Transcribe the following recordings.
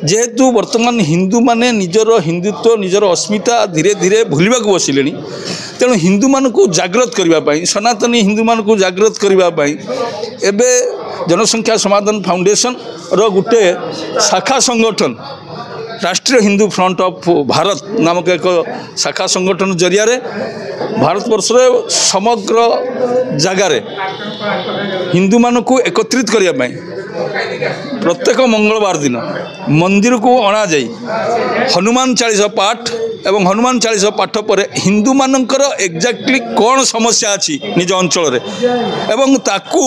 जेहेतु वर्तमान हिंदू माने निजर हिंदुत्व निजर अस्मिता धीरे धीरे भूलवा बसिले तेणु हिंदू मान को जागृत करने सनातनी हिंदू मान को जागृत करने एबे जनसंख्या समाधान फाउंडेशन रो गुटे शाखा संगठन राष्ट्रीय हिंदू फ्रंट ऑफ भारत नामक एक शाखा संगठन जरिया भारतवर्ष समग्र जगार हिंदू मान को एकत्रित करने प्रत्येक मंगलवार दिन मंदिर को अणा जाई हनुमान चालीसा पाठ एवं हनुमान चालीसा पाठ पर हिंदू मानकर एक्जाक्टली कौन समस्या अच्छी निज अंचल एवं ताकू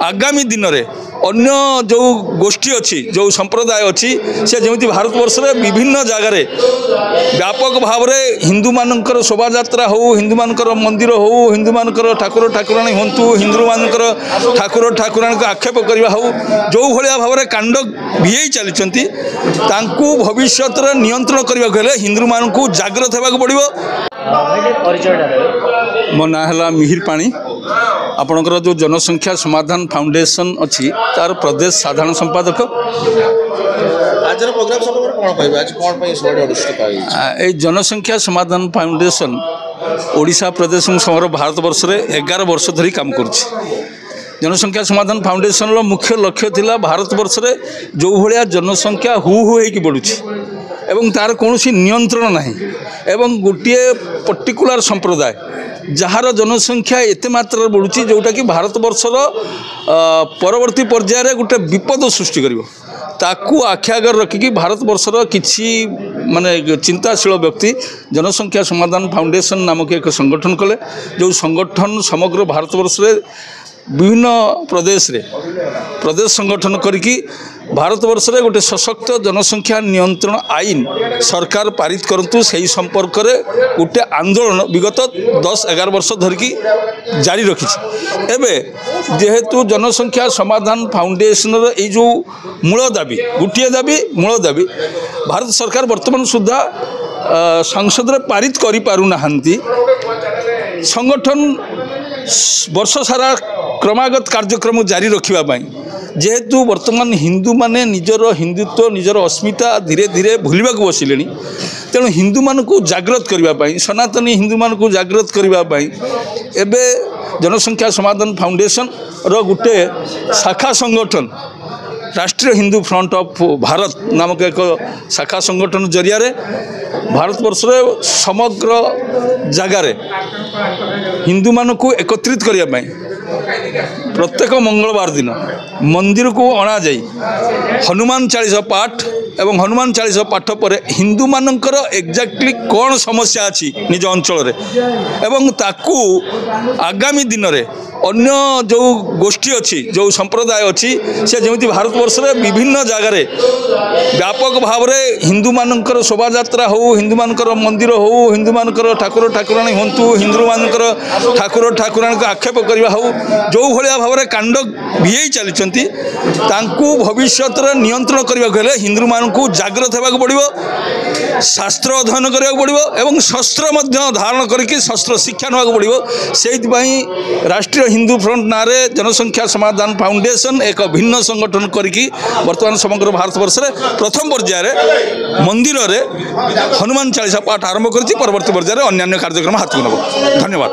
आगामी दिन में अन्य जो गोष्ठी अच्छी जो संप्रदाय अच्छी से जमी भारतवर्ष में विभिन्न जगार व्यापक भाव में हिंदू मानकर शोभा यात्रा हो हिंदू मानकर मंदिर हो हिंदू मानकर ठाकुर ठाकुराणी हूँ हिंदू मानकर ठाकुर ठाकुराणी को आक्षेप करवा हो जो भाया भाव में कांड भिई चलती भविष्य नियंत्रण करने हिंदू मान को जागृत होगा पड़ो। मो ना है मिहिर पाणी आपणकर जो जनसंख्या समाधान फाउंडेशन अच्छी तार प्रदेश साधारण संपादक। जनसंख्या समाधान फाउंडेशन ओडिशा प्रदेश समग्र भारतवर्ष में 11 वर्ष धरी काम करुच्ची। जनसंख्या समाधान फाउंडेशन रो मुख्य लक्ष्य थिला भारतवर्ष में जो भाया जनसंख्या हु होगी बढ़ुची एवं तार कौन नियंत्रण नहीं एवं गोटे पर्टिकुलर संप्रदाय जार जनसंख्या एत मात्रा बढ़ुची जोटा कि भारतवर्षर परवर्ती पर्यायर गोटे विपद सृष्टि करिवो ताकू आखि आगर रखिकी भारतवर्षर किसी माने चिंताशील व्यक्ति जनसंख्या समाधान फाउंडेशन नामक एक संगठन कले जो संगठन समग्र भारतवर्ष में विभिन्न प्रदेश रे प्रदेश संगठन करिकी भारतवर्ष में गोटे सशक्त जनसंख्या नियंत्रण आईन सरकार पारित करंतु सही संपर्क में गोटे आंदोलन विगत 10-11 वर्ष धरिकी जारी रखी एबे जेहेतु जनसंख्या समाधान फाउंडेशन ये जो मूल दाबी गोटे दाबी मूल दाबी भारत सरकार वर्तमान सुधा संसद में पारित करि पारु नाहंती संगठन वर्ष सारा क्रमागत कार्यक्रम जारी रखा जेहेतु वर्तमान हिंदू माने निजर हिंदुत्व निजर अस्मिता धीरे धीरे भूलवा बसिले तेणु हिंदू मान को जागृत करने सनातनी हिंदू मान को जागृत करने एबे जनसंख्या समाधान फाउंडेशन रो गुटे शाखा संगठन राष्ट्रीय हिंदू फ्रंट ऑफ भारत नामक एक शाखा संगठन जरिया भारतवर्ष में समग्र जगार हिंदू मान को एकत्रित करने प्रत्येक मंगलवार दिन मंदिर को अणा जाई हनुमान चालीसा पाठ एवं हनुमान चालीसा पाठ पर हिंदू मानकर एक्जाक्टली कौन समस्या अच्छी निज अंचल एवं ताकू आगामी दिन में अन्य जो गोष्ठी अच्छी जो संप्रदाय अच्छी से जमी भारतवर्ष में विभिन्न जगार व्यापक भाव में हिंदू मानकर शोभा यात्रा हो हिंदू मानकर मंदिर हो हिंदू मानकर ठाकुर ठाकुराणी हूँ हिंदू मानकर ठाकुर ठाकुराणी को आक्षेप करवा हो जो भाया भाव में कांड भिई चलती भविष्य नियंत्रण करने हिंदू मान को जागृत होगा पड़ो शास्त्र अध्ययन करा पड़ो एवं शस्त्र धारण करके शस्त्र शिक्षा ना पड़ो से राष्ट्रीय हिंदू फ्रंट ना जनसंख्या समाधान फाउंडेशन एक भिन्न संगठन करके वर्तमान समग्र भारतवर्ष में प्रथम पर्यायर मंदिर में हनुमान चालीसा पाठ आरंभ कर परवर्ती पर्यायर अन्य कार्यक्रम हाथ को नब। धन्यवाद।